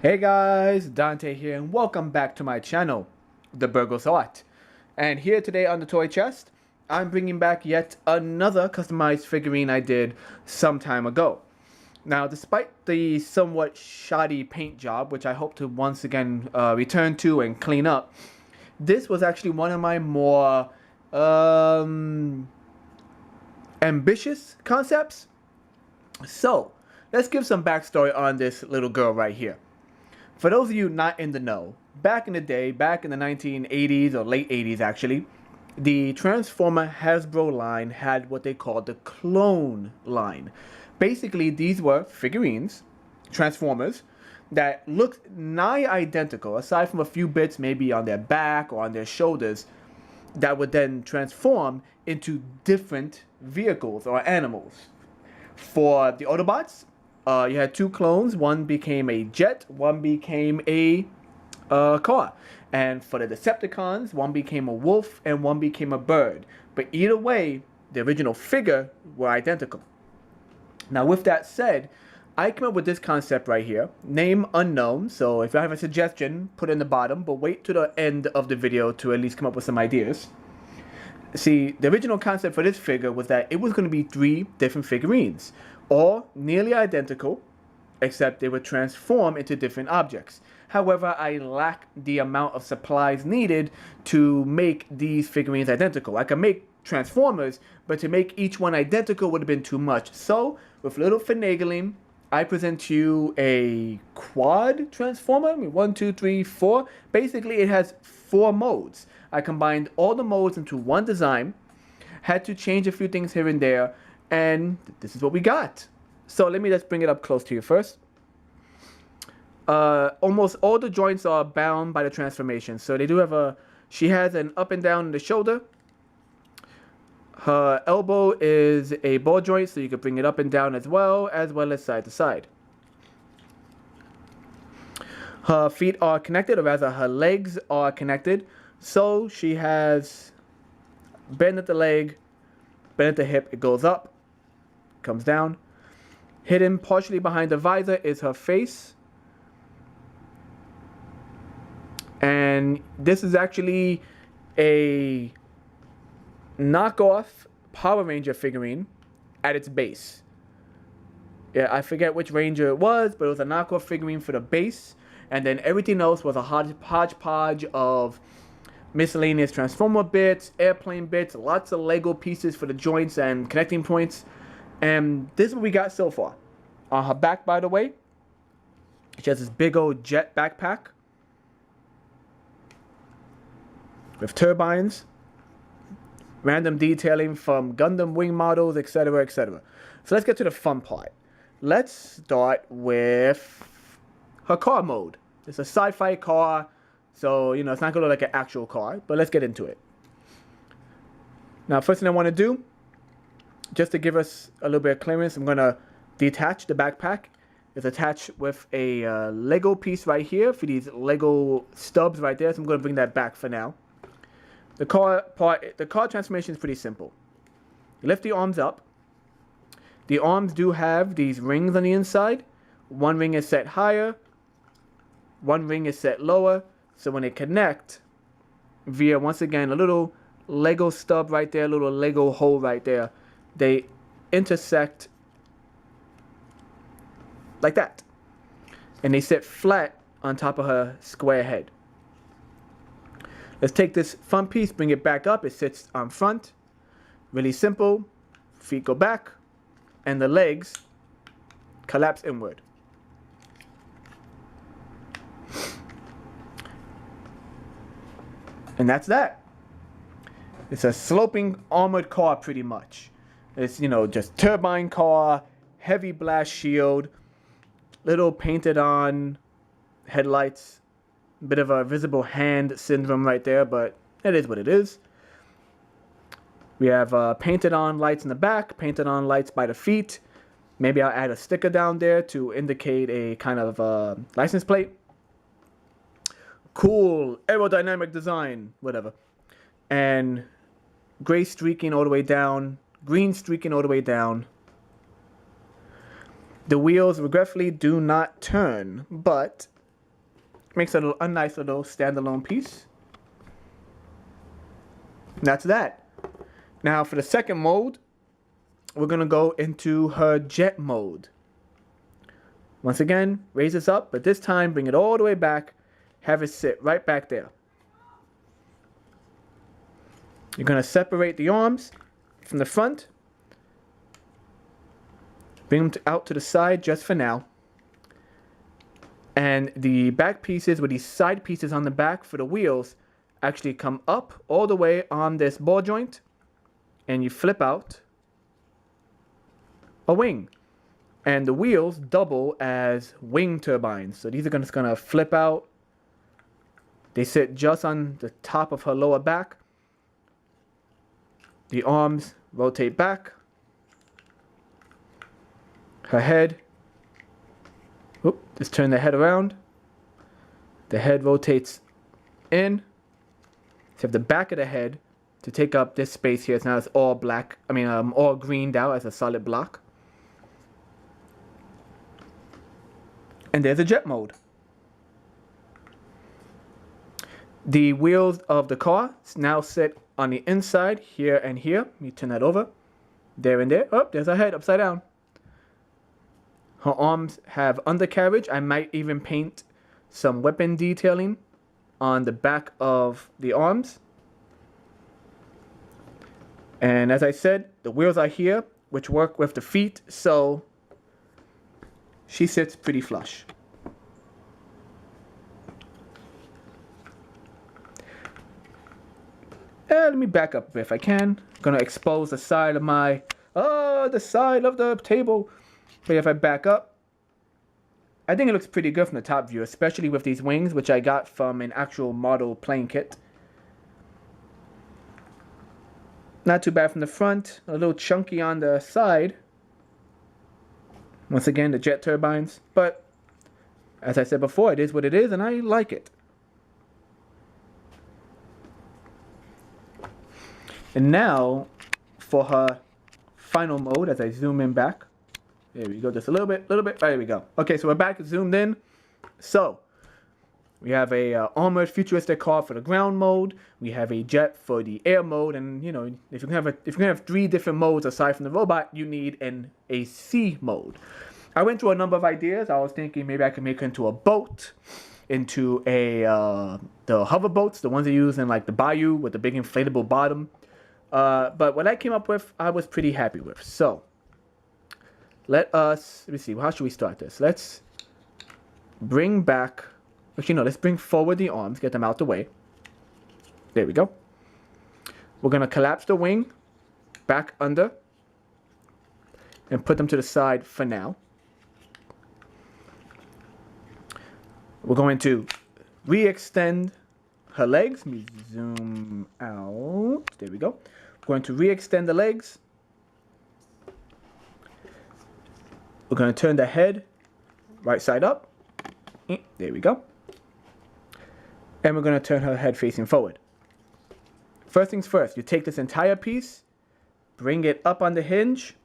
Hey guys, Dante here and welcome back to my channel, The Burgos Art. And here today on the toy chest, I'm bringing back yet another customized figurine I did some time ago. Now, despite the somewhat shoddy paint job, which I hope to once again return to and clean up, this was actually one of my more ambitious concepts. So, let's give some backstory on this little girl right here. For those of you not in the know, back in the day, back in the 1980s or late 80s actually, the Transformer Hasbro line had what they called the clone line. Basically, these were figurines, Transformers, that looked nigh identical, aside from a few bits maybe on their back or on their shoulders, that would then transform into different vehicles or animals. For the Autobots, you had two clones. One became a jet, one became a car. And for the Decepticons, one became a wolf and one became a bird. But either way, the original figure were identical. Now, with that said, I came up with this concept right here. Name unknown. So if you have a suggestion, put it in the bottom. But wait to the end of the video to at least come up with some ideas. See, the original concept for this figure was that it was going to be three different figurines, all nearly identical, except they would transform into different objects. However, I lack the amount of supplies needed to make these figurines identical. I could make Transformers, but to make each one identical would have been too much. So, with little finagling, I present to you a quad Transformer. I mean, 1, 2, 3, 4. Basically, it has 4 modes. I combined all the modes into one design, had to change a few things here and there, and this is what we got. So let me just bring it up close to you first. Almost all the joints are bound by the transformation. So they do have she has an up and down in the shoulder. Her elbow is a ball joint, so you can bring it up and down as well as side to side. Her feet are connected, or rather her legs are connected. So she has bend at the leg, bend at the hip, it goes up, comes down. Hidden partially behind the visor is her face. And this is actually a knockoff Power Ranger figurine at its base. Yeah, I forget which Ranger it was, but it was a knockoff figurine for the base. And then everything else was a hodgepodge of miscellaneous Transformer bits, airplane bits, lots of Lego pieces for the joints and connecting points. And this is what we got so far. On her back, by the way, she has this big old jet backpack with turbines, random detailing from Gundam wing models, etc., etc. So let's get to the fun part. Let's start with her car mode. It's a sci-fi car. So, you know, it's not going to look like an actual car, but let's get into it. Now, first thing I want to do, just to give us a little bit of clearance, I'm going to detach the backpack. It's attached with a Lego piece right here for these Lego stubs right there, so I'm going to bring that back for now. The car transformation is pretty simple. You lift the arms up. The arms do have these rings on the inside. One ring is set higher. One ring is set lower. So when they connect via, once again, a little Lego stub right there, a little Lego hole right there, they intersect like that. And they sit flat on top of her square head. Let's take this front piece, bring it back up. It sits on front. Really simple. Feet go back. And the legs collapse inward. And that's that. It's a sloping armored car pretty much. It's, you know, just turbine car, heavy blast shield, little painted on headlights. Bit of a visible hand syndrome right there, but it is what it is. We have painted on lights in the back, painted on lights by the feet. Maybe I'll add a sticker down there to indicate a kind of license plate. Cool aerodynamic design, whatever. And gray streaking all the way down, green streaking all the way down. The wheels regretfully do not turn, but Makes a nice little standalone piece. And that's that. Now for the second mode, we're gonna go into her jet mode. Once again, raise this up, but this time bring it all the way back. Have it sit right back there. You're gonna separate the arms from the front. Bring them out to the side just for now. And the back pieces with these side pieces on the back for the wheels actually come up all the way on this ball joint, and you flip out a wing. And the wheels double as wing turbines. So these are just gonna flip out. They sit just on the top of her lower back. The arms rotate back. Her head, just turn the head around. The head rotates in. So you have the back of the head to take up this space here. It's now it's all black, all greened out as a solid block. And there's a jet mode. The wheels of the car now sit on the inside here and here. Let me turn that over. There and there. Oh, there's her head upside down. Her arms have undercarriage. I might even paint some weapon detailing on the back of the arms. And as I said, the wheels are here, which work with the feet, so she sits pretty flush. Let me back up if I can. I'm gonna expose the side of the side of the table. But if I back up, I think it looks pretty good from the top view, especially with these wings, which I got from an actual model plane kit. Not too bad from the front, a little chunky on the side. Once again, the jet turbines. But as I said before, it is what it is, and I like it. And now, for her final mode, as I zoom in back. There we go, just a little bit. There we go. Okay, so we're back zoomed in. So, we have a armored futuristic car for the ground mode. We have a jet for the air mode, and if you can have 3 different modes aside from the robot, you need a sea mode. I went through a number of ideas. I was thinking maybe I could make it into a boat, into the hover boats, the ones they use in like the bayou with the big inflatable bottom. But what I came up with, I was pretty happy with. So, let me see, how should we start this? Let's bring back, let's bring forward the arms, get them out the way. There we go. We're going to collapse the wing back under and put them to the side for now. We're going to re-extend her legs. Let me zoom out. There we go. We're going to re-extend the legs. We're going to turn the head right side up. There we go. And we're going to turn her head facing forward. First things first, you take this entire piece, bring it up on the hinge.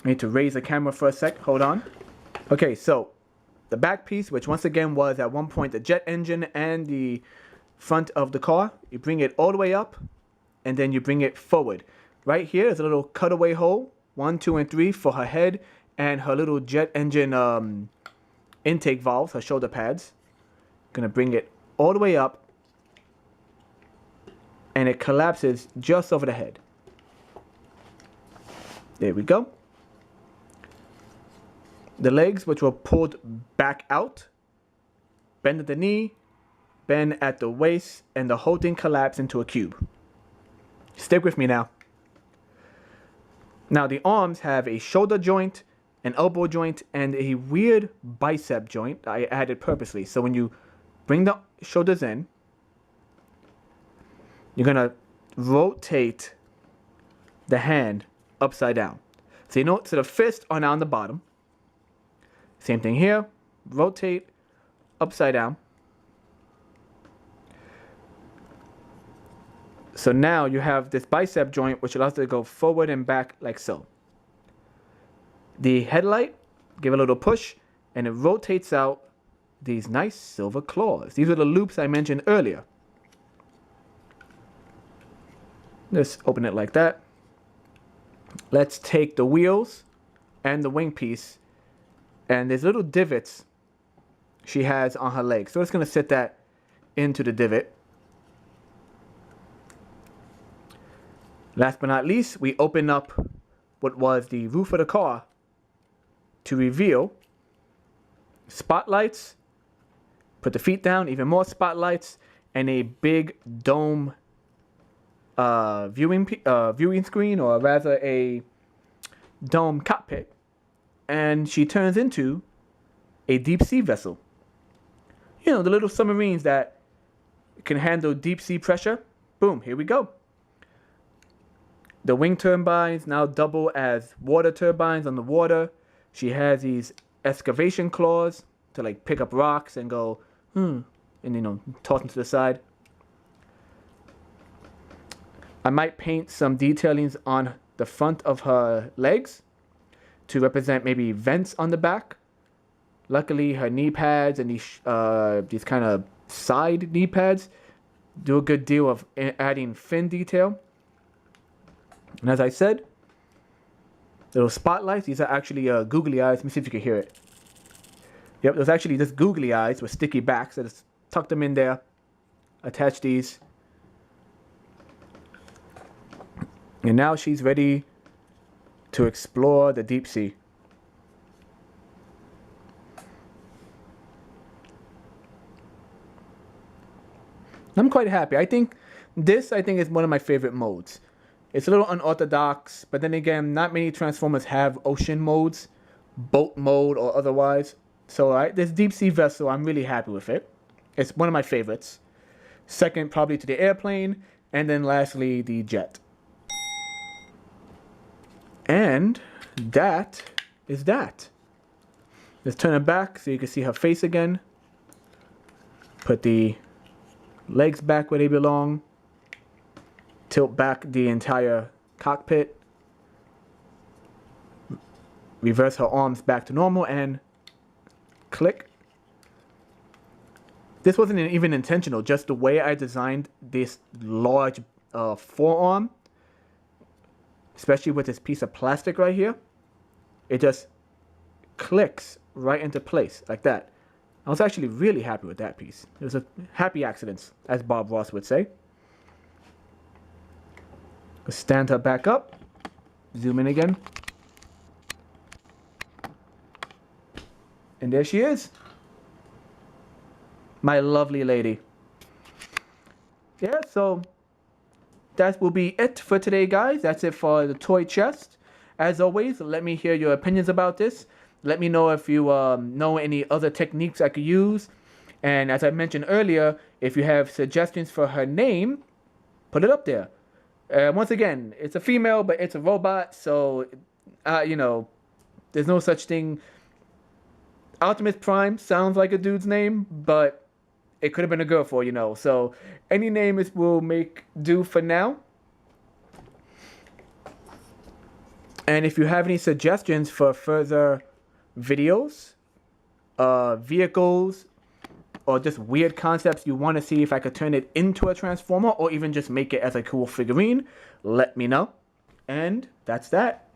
I need to raise the camera for a sec. Hold on. Okay, so the back piece, which once again was at one point the jet engine and the front of the car, you bring it all the way up and then you bring it forward. Right here is a little cutaway hole, 1, 2, and 3 for her head and her little jet engine intake valves, her shoulder pads. Gonna bring it all the way up and it collapses just over the head. There we go. The legs, which were pulled back out, bend at the knee, bend at the waist, and the whole thing collapsed into a cube. Stick with me now. Now the arms have a shoulder joint, an elbow joint, and a weird bicep joint I added purposely. So when you bring the shoulders in, you're gonna rotate the hand upside down. So so the fists are now on the bottom. Same thing here. Rotate upside down. So now you have this bicep joint which allows you to go forward and back like so. The headlight, give it a little push, and it rotates out these nice silver claws. These are the loops I mentioned earlier. Just open it like that. Let's take the wheels and the wing piece, and there's little divots she has on her legs. So it's going to set that into the divot. Last but not least, we open up what was the roof of the car to reveal spotlights, put the feet down, even more spotlights, and a big dome viewing screen, or rather a dome cockpit. And she turns into a deep sea vessel. You know, the little submarines that can handle deep sea pressure. Boom, here we go. The wing turbines now double as water turbines on the water. She has these excavation claws to like pick up rocks and go, and you know, toss them to the side. I might paint some detailings on the front of her legs to represent maybe vents on the back. Luckily, her knee pads and these kind of side knee pads do a good deal of adding fin detail. And as I said, little spotlights. These are actually googly eyes. Let me see if you can hear it. Yep, there's actually just googly eyes with sticky backs. I just tuck them in there, attach these. And now she's ready to explore the deep sea. I'm quite happy. I think is one of my favorite modes. It's a little unorthodox, but then again, not many Transformers have ocean modes, boat mode or otherwise. So this deep sea vessel, I'm really happy with it. It's one of my favorites. Second, probably to the airplane, and then lastly, the jet. And that is that. Let's turn it back so you can see her face again. Put the legs back where they belong. Tilt back the entire cockpit. Reverse her arms back to normal and click. This wasn't even intentional, just the way I designed this large forearm, especially with this piece of plastic right here. It just clicks right into place like that. I was actually really happy with that piece. It was a happy accident, as Bob Ross would say. Stand her back up. Zoom in again. And there she is. My lovely lady. Yeah, so that will be it for today, guys. That's it for the toy chest. As always, let me hear your opinions about this. Let me know if you know any other techniques I could use. And as I mentioned earlier, if you have suggestions for her name, put it up there. Once again, it's a female, but it's a robot, so, you know, there's no such thing. Optimus Prime sounds like a dude's name, but it could have been a girl for, you know. So, any name will make do for now. And if you have any suggestions for further videos, vehicles, or just weird concepts you want to see if I could turn it into a Transformer, or even just make it as a cool figurine, let me know. And that's that.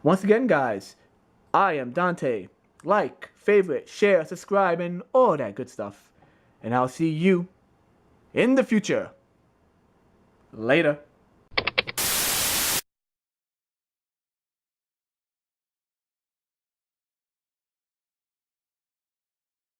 Once again, guys, I am Dante. Like, favorite, share, subscribe, and all that good stuff. And I'll see you in the future. Later.